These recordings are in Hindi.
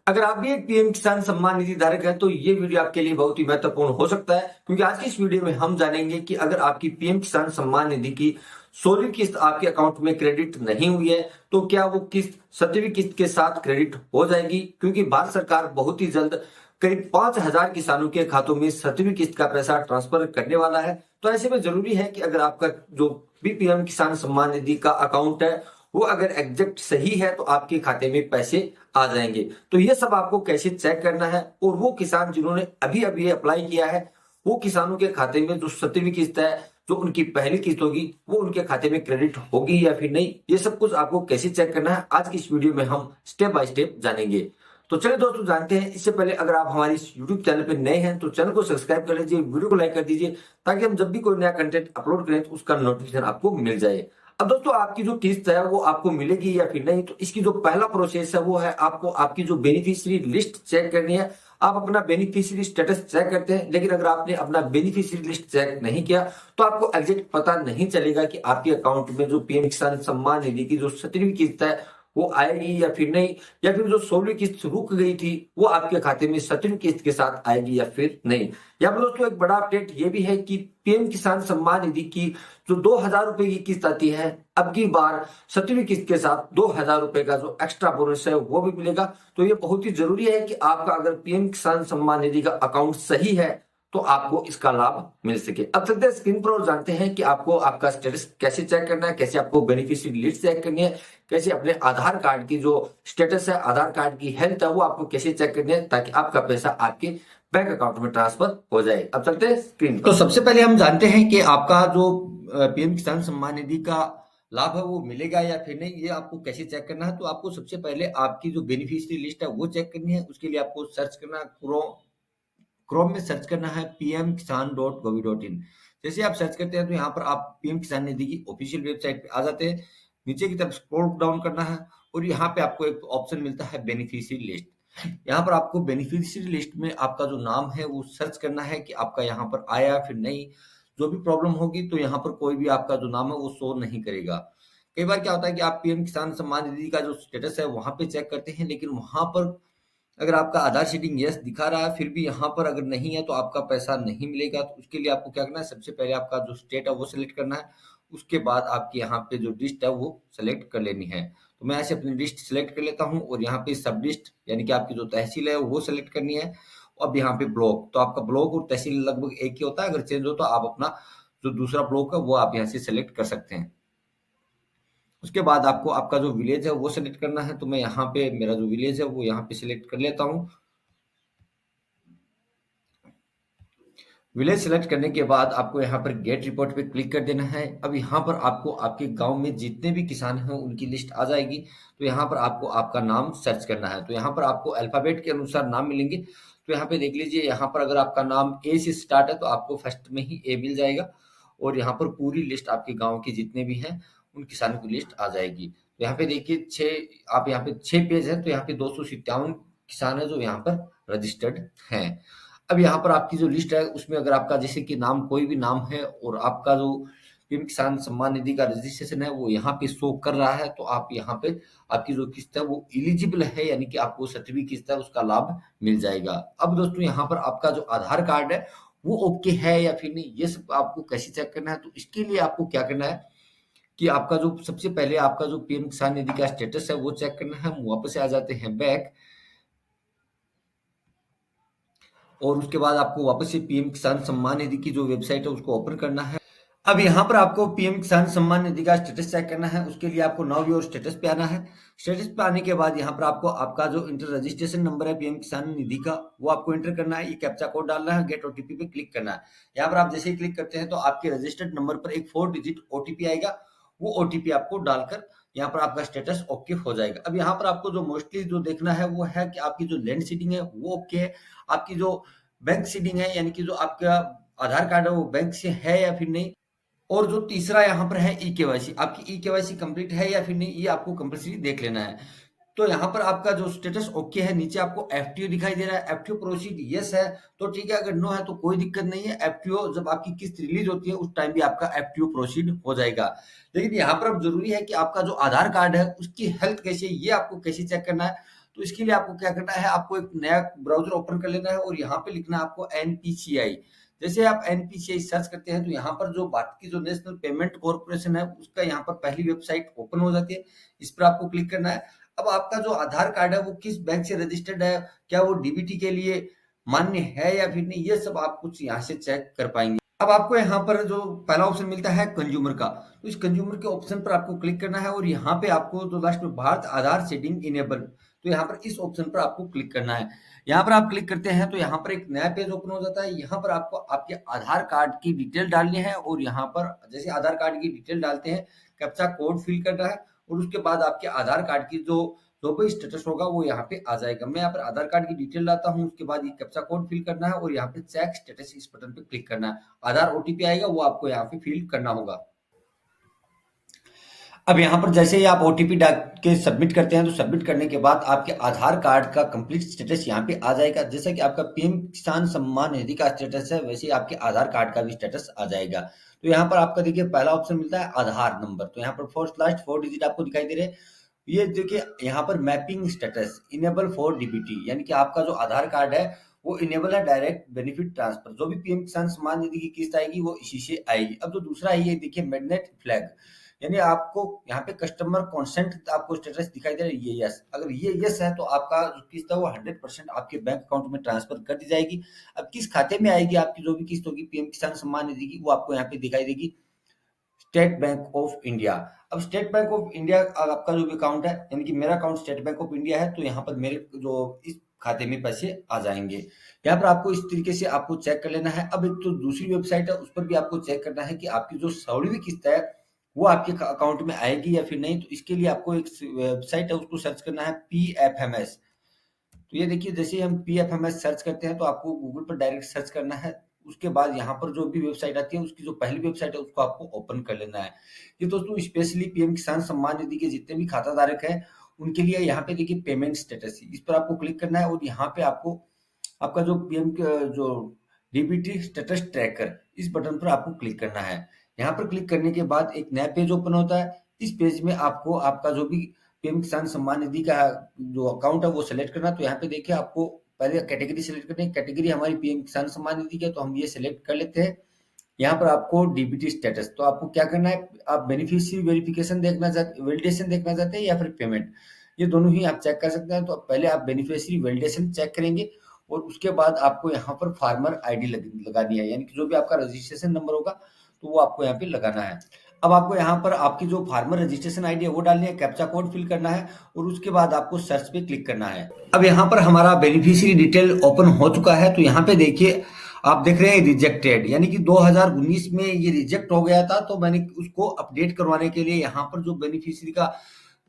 अगर आप भी एक पीएम किसान सम्मान निधि धारक हैं तो ये वीडियो आपके लिए बहुत ही महत्वपूर्ण हो सकता है, क्योंकि आज की इस वीडियो में हम जानेंगे कि अगर आपकी पीएम किसान सम्मान निधि की 16वीं किस्त आपके अकाउंट में क्रेडिट नहीं हुई है तो क्या वो किस्त 17वीं किस्त के साथ क्रेडिट हो जाएगी। क्योंकि भारत सरकार बहुत ही जल्द करीब 5,000 किसानों के खातों में 17वीं किस्त का पैसा ट्रांसफर करने वाला है। तो ऐसे में जरूरी है कि अगर आपका जो भी पीएम किसान सम्मान निधि का अकाउंट है वो अगर एग्जैक्ट सही है तो आपके खाते में पैसे आ जाएंगे। तो ये सब आपको कैसे चेक करना है, और वो किसान जिन्होंने अभी अभी अप्लाई किया है वो किसानों के खाते में जो 17वीं किस्त है, जो उनकी पहली किस्त होगी, वो उनके खाते में क्रेडिट होगी या फिर नहीं, ये सब कुछ आपको कैसे चेक करना है आज की इस वीडियो में हम स्टेप बाय स्टेप जानेंगे। तो चलिए दोस्तों जानते हैं। इससे पहले अगर आप हमारे इस यूट्यूब चैनल पर नए हैं तो चैनल को सब्सक्राइब कर लीजिए, वीडियो को लाइक कर दीजिए, ताकि हम जब भी कोई नया कंटेंट अपलोड करें तो उसका नोटिफिकेशन आपको मिल जाए। अब दोस्तों आपकी जो किस्त है वो आपको मिलेगी या फिर नहीं, तो इसकी जो पहला प्रोसेस है वो है आपको आपकी जो बेनिफिशियरी लिस्ट चेक करनी है। आप अपना बेनिफिशियरी स्टेटस चेक करते हैं, लेकिन अगर आपने अपना बेनिफिशियरी लिस्ट चेक नहीं किया तो आपको एग्जैक्ट पता नहीं चलेगा कि आपके अकाउंट में जो पीएम किसान सम्मान निधि की जो 17वीं किस्त है वो आएगी या फिर नहीं, या फिर जो 16वीं किस्त रुक गई थी वो आपके खाते में 17वीं किस्त के साथ आएगी या फिर नहीं। यहाँ पर दोस्तों एक बड़ा अपडेट ये भी है कि पीएम किसान सम्मान निधि की जो 2,000 रुपए की किस्त आती है, अब की बार 17वीं किस्त के साथ 2,000 रुपए का जो एक्स्ट्रा बोनस है वो भी मिलेगा। तो ये बहुत ही जरूरी है कि आपका अगर पीएम किसान सम्मान निधि का अकाउंट सही है तो आपको इसका लाभ मिल सके। अब चलते हैं स्क्रीन पर और जानते हैं कि आपको आपका स्टेटस कैसे चेक करना है, कैसे आपको बेनिफिशियरी लिस्ट चेक करनी है, कैसे अपने आधार कार्ड की जो स्टेटस है, आधार कार्ड की हेल्थ है वो आपको कैसे चेक करनी है, ताकि आपका पैसा आपके बैंक अकाउंट में ट्रांसफर हो जाए। अब चलते हैं स्क्रीन पर। तो सबसे पहले हम जानते हैं कि आपका जो पीएम किसान सम्मान निधि का लाभ है वो मिलेगा या फिर नहीं, ये आपको कैसे चेक करना है। तो आपको सबसे पहले आपकी जो बेनिफिशियरी लिस्ट है वो चेक करनी है। उसके लिए आपको सर्च करना है, क्रोम में सर्च करना है pmkisan.gov.in। जैसे आप सर्च करते हैं तो यहाँ पर आप पीएम किसान निधि की ऑफिशियल वेबसाइट पे आ जाते हैं। नीचे की तरफ स्क्रॉल डाउन करना है और यहाँ पे आपको एक ऑप्शन मिलता है बेनिफिशियरी लिस्ट। यहाँ पर आपको बेनिफिशियरी लिस्ट में आपका जो नाम है वो सर्च करना है कि आपका यहाँ पर आया फिर नहीं। जो भी प्रॉब्लम होगी तो यहाँ पर कोई भी आपका जो नाम है वो शो नहीं करेगा। कई बार क्या होता है कि आप पीएम किसान सम्मान निधि का जो स्टेटस है वहां पे चेक करते हैं, लेकिन वहां पर अगर आपका आधार शीटिंग यस दिखा रहा है फिर भी यहाँ पर अगर नहीं है तो आपका पैसा नहीं मिलेगा। तो उसके लिए आपको क्या करना है, सबसे पहले आपका जो स्टेट है वो सिलेक्ट करना है। उसके बाद आपकी यहाँ पे जो लिस्ट है वो सिलेक्ट कर लेनी है। तो मैं ऐसे अपनी लिस्ट सिलेक्ट कर लेता हूँ और यहाँ पे सब लिस्ट यानी कि आपकी जो तहसील है वो सिलेक्ट करनी है। अब यहाँ पे ब्लॉक, तो आपका ब्लॉक और तहसील लगभग एक ही होता है, अगर चेंज हो तो आप अपना जो दूसरा ब्लॉक है वो आप यहाँ से सिलेक्ट कर सकते हैं। उसके बाद आपको आपका जो विलेज है वो सिलेक्ट करना है। तो मैं यहाँ पे मेरा जो विलेज है वो यहाँ पे सिलेक्ट कर लेता हूँ। विलेज सेलेक्ट करने के बाद आपको यहाँ पर गेट रिपोर्ट पे क्लिक कर देना है। अब यहाँ पर आपको आपके गांव में जितने भी किसान हैं उनकी लिस्ट आ जाएगी। तो यहाँ पर आपको आपका नाम सर्च करना है। तो यहाँ पर आपको अल्फाबेट के अनुसार नाम मिलेंगे। तो यहाँ पे देख लीजिए, यहाँ पर अगर आपका नाम ए से स्टार्ट है तो आपको फर्स्ट में ही ए मिल जाएगा। और यहाँ पर पूरी लिस्ट आपके गाँव के जितने भी हैं उन किसानों की लिस्ट आ जाएगी। तो यहाँ पे देखिए आप यहाँ पे 6 पेज है, तो यहाँ पे 257 किसान है जो यहाँ पर रजिस्टर्ड हैं। अब यहाँ पर आपकी जो लिस्ट है उसमें अगर आपका जैसे कि नाम कोई भी नाम है और आपका जो पीएम किसान सम्मान निधि का रजिस्ट्रेशन है वो यहाँ पे शो कर रहा है, तो आप यहाँ पे आपकी जो किस्त है वो इलिजिबल है, यानी कि आपको 17वीं किस्त है उसका लाभ मिल जाएगा। अब दोस्तों यहाँ पर आपका जो आधार कार्ड है वो ओके है या फिर नहीं, ये सब आपको कैसे चेक करना है। तो इसके लिए आपको क्या करना है कि आपका जो सबसे पहले आपका जो पीएम किसान निधि का स्टेटस है वो चेक करना है। हम वापस आ जाते हैं बैक, और उसके बाद आपको वापस से पीएम किसान सम्मान निधि की जो वेबसाइट है उसको ओपन करना है। अब यहाँ पर आपको पीएम किसान सम्मान निधि का स्टेटस चेक करना है। उसके लिए आपको नाउ योर स्टेटस पे आना है। स्टेटस पे आने के बाद यहाँ पर आपको आपका जो इंटर रजिस्ट्रेशन नंबर है पीएम किसान निधि का वो आपको एंटर करना है। ये कैप्चा कोड डालना है, गेट ओटीपी पे क्लिक करना है। यहाँ पर आप जैसे ही क्लिक करते हैं तो आपके रजिस्टर्ड नंबर पर एक 4 डिजिट ओटीपी आएगा। वो ओटीपी आपको डालकर यहाँ पर आपका स्टेटस ओके हो जाएगा। अब यहाँ पर आपको जो मोस्टली जो देखना है वो है कि आपकी जो लैंड सीडिंग है वो ओके है, आपकी जो बैंक सीडिंग है यानी कि जो आपका आधार कार्ड है वो बैंक से है या फिर नहीं, और जो तीसरा यहाँ पर है ई केवाईसी, आपकी ई केवाईसी कंप्लीट है या फिर नहीं, ये आपको कंपल्सरी देख लेना है। तो यहाँ पर आपका जो स्टेटस ओके है, नीचे आपको एफटीओ दिखाई दे रहा है, एफटीओ प्रोसीड यस है तो ठीक है, अगर नो है तो कोई दिक्कत नहीं है। एफटीओ जब आपकी किस्त रिलीज होती है उस टाइम भी आपका एफटीओ प्रोसीड हो जाएगा। लेकिन यहाँ पर अब जरूरी है कि आपका जो आधार कार्ड है उसकी हेल्थ कैसी है, ये आपको कैसे चेक करना है। तो इसके लिए आपको क्या करना है, आपको एक नया ब्राउजर ओपन कर लेना है और यहाँ पे लिखना है आपको एनपीसीआई। जैसे आप एनपीसीआई सर्च करते हैं तो यहाँ पर जो भारत की जो नेशनल पेमेंट कॉर्पोरेशन है उसका यहाँ पर पहली वेबसाइट ओपन हो जाती है। इस पर आपको क्लिक करना है। अब आपका जो आधार कार्ड है वो किस बैंक से रजिस्टर्ड है, क्या वो डीबीटी के लिए मान्य है या फिर नहीं, ये सब आप कुछ यहाँ से चेक कर पाएंगे। अब आपको यहाँ पर जो पहला ऑप्शन मिलता है कंज्यूमर का, तो इस कंज्यूमर के ऑप्शन पर आपको क्लिक करना है और यहाँ पे आपको जो लास्ट में भारत आधार सेटिंग इनेबल, तो यहाँ पर इस ऑप्शन पर आपको क्लिक करना है। यहाँ पर आप क्लिक करते हैं तो यहाँ पर एक नया पेज ओपन हो जाता है। यहाँ पर आपको आपके आधार कार्ड की डिटेल डालनी है और यहाँ पर जैसे आधार कार्ड की डिटेल डालते हैं, कैप्चा कोड फिल करना है और उसके बाद आपके आधार कार्ड की जो भी स्टेटस होगा वो यहाँ पे आ जाएगा। मैं यहाँ पर आधार कार्ड की डिटेल डालता हूँ, उसके बाद ये कैप्चा कोड फिल करना है और यहाँ पे चेक स्टेटस इस बटन पे क्लिक करना है। आधार ओटीपी आएगा वो आपको यहाँ पे फिल करना होगा। अब यहाँ पर जैसे ही आप ओटीपी डाल के सबमिट करते हैं तो सबमिट करने के बाद आपके आधार कार्ड का कंप्लीट स्टेटस यहाँ पे आ जाएगा। जैसा कि आपका पीएम किसान सम्मान निधि का स्टेटस है वैसे ही आपके आधार कार्ड का भी स्टेटस आ जाएगा। तो यहाँ पर आपका देखिए पहला ऑप्शन मिलता है आधार नंबर, तो यहाँ पर फर्स्ट लास्ट 4 डिजिट आपको दिखाई दे रहे हैं। ये देखिए यहाँ पर mapping status enable for DBT, यानी कि आपका जो आधार कार्ड है वो इनेबल है डायरेक्ट बेनिफिट ट्रांसफर, जो भी पीएम किसान सम्मान निधि की किस्त आएगी वो इसी से आएगी। अब जो दूसरा है ये देखिए मैग्नेट फ्लैग, यानी आपको यहाँ पे कस्टमर कॉन्सेंट आपको स्टेटस दिखाई दे रहा है, ये यस। अगर ये यस है तो आपका जो किस्त है वो 100% आपके बैंक अकाउंट में ट्रांसफर कर दी जाएगी। अब किस खाते में आएगी आपकी जो भी किस्त होगी पीएम किसान सम्मान निधि की, वो आपको यहाँ पे दिखाई देगी स्टेट बैंक ऑफ इंडिया। अब स्टेट बैंक ऑफ इंडिया आपका जो भी अकाउंट है, यानी कि मेरा account state bank of India है, तो यहाँ पर मेरे जो इस खाते में पैसे आ जाएंगे। यहाँ पर आपको इस तरीके से आपको चेक कर लेना है। अब एक तो दूसरी वेबसाइट है उस पर भी आपको चेक करना है कि आपकी जो 16वीं किस्त है वो आपके अकाउंट में आएगी या फिर नहीं। तो इसके लिए आपको एक वेबसाइट है उसको सर्च करना है पीएफएमएस। तो ये देखिए जैसे हम पीएफएमएस सर्च करते हैं तो आपको गूगल पर डायरेक्ट सर्च करना है। उसके बाद यहाँ पर जो भी वेबसाइट आती है उसकी जो पहली वेबसाइट है उसको आपको ओपन कर लेना है। ये दोस्तों स्पेशली पीएम किसान सम्मान निधि के जितने भी खाता धारक हैं उनके लिए यहाँ पे देखिए पेमेंट स्टेटस, इस पर आपको क्लिक करना है और यहाँ पे आपको आपका जो पीएम जो डीबीटी स्टेटस ट्रैकर, इस बटन पर आपको क्लिक करना है। यहाँ पर क्लिक करने के बाद एक नया पेज ओपन होता है। इस पेज में आपको आपका जो भी पीएम किसान सम्मान निधि का जो अकाउंट है वो सिलेक्ट करना। तो यहाँ पे देखिए आपको पहले कैटेगरी सिलेक्ट करनी है। कैटेगरी हमारी पीएम किसान सम्मान निधि की है तो हम ये सिलेक्ट कर लेते हैं। यहाँ पर आपको डीबीटी स्टेटस, तो आपको क्या करना है, आप बेनिफिशियरी वेरिफिकेशन देखना चाहते, वैलिडेशन देखना चाहते हैं या फिर पेमेंट, ये दोनों ही आप चेक कर सकते हैं। तो पहले आप बेनिफिशियरी वैलिडेशन चेक करेंगे और उसके बाद आपको यहाँ पर फार्मर आईडी लगानी है, यानी कि जो भी आपका रजिस्ट्रेशन नंबर होगा तो वो आपको यहाँ पे लगाना है। अब आपको यहाँ पर आपकी जो फार्मर रजिस्ट्रेशन आईडी है वो डालनी है, कैप्चा कोड फिल करना है और उसके बाद आपको सर्च पे क्लिक करना है। अब यहाँ पर हमारा बेनिफिशियरी डिटेल ओपन हो चुका है। तो यहाँ पे देखिए आप देख रहे हैं रिजेक्टेड, यानी कि 2019 में ये रिजेक्ट हो गया था। तो मैंने उसको अपडेट करवाने के लिए यहाँ पर जो बेनिफिशियरी का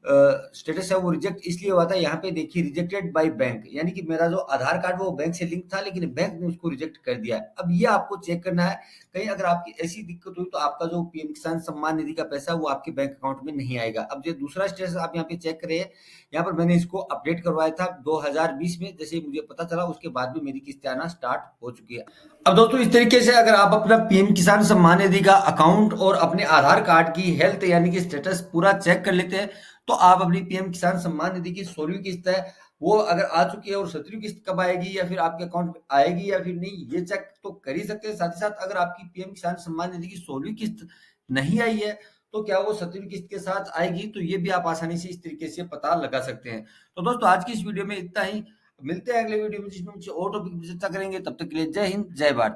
स्टेटस है वो रिजेक्ट इसलिए हुआ था। यहाँ पे देखिए रिजेक्टेड बाय बैंक, यानी कि मेरा जो आधार कार्ड वो बैंक से लिंक था लेकिन बैंक ने उसको रिजेक्ट कर दिया है। अब ये आपको चेक करना है, कहीं अगर आपकी ऐसी दिक्कत हुई तो आपका जो पीएम किसान सम्मान निधि का पैसा वो आपके बैंक अकाउंट में नहीं आएगा। अब जो दूसरा स्टेटस आप यहाँ पे चेक करें, यहाँ पर मैंने इसको अपडेट करवाया था 2020 में, जैसे मुझे पता चला उसके बाद भी मेरी किस्तें आना स्टार्ट हो चुकी है। अब दोस्तों इस तरीके से अगर आप अपना पीएम किसान सम्मान निधि का अकाउंट और अपने आधार कार्ड की हेल्थ यानी कि स्टेटस पूरा चेक कर लेते हैं तो आप अपनी पीएम किसान सम्मान निधि की 16वीं किस्त है वो अगर आ चुकी है और 17वीं किस्त कब आएगी या फिर आपके अकाउंट में आएगी या फिर नहीं, ये चेक तो कर ही सकते हैं। साथ ही साथ अगर आपकी पीएम किसान सम्मान निधि की 16वीं किस्त नहीं आई है तो क्या वो 17वीं किस्त के साथ आएगी, तो ये भी आप आसानी से इस तरीके से पता लगा सकते हैं। तो दोस्तों आज की इस वीडियो में इतना ही, मिलते हैं अगले वीडियो में जिसमें मुझे और टॉपिक पर चर्चा करेंगे। तब तक के लिए जय हिंद जय भारत।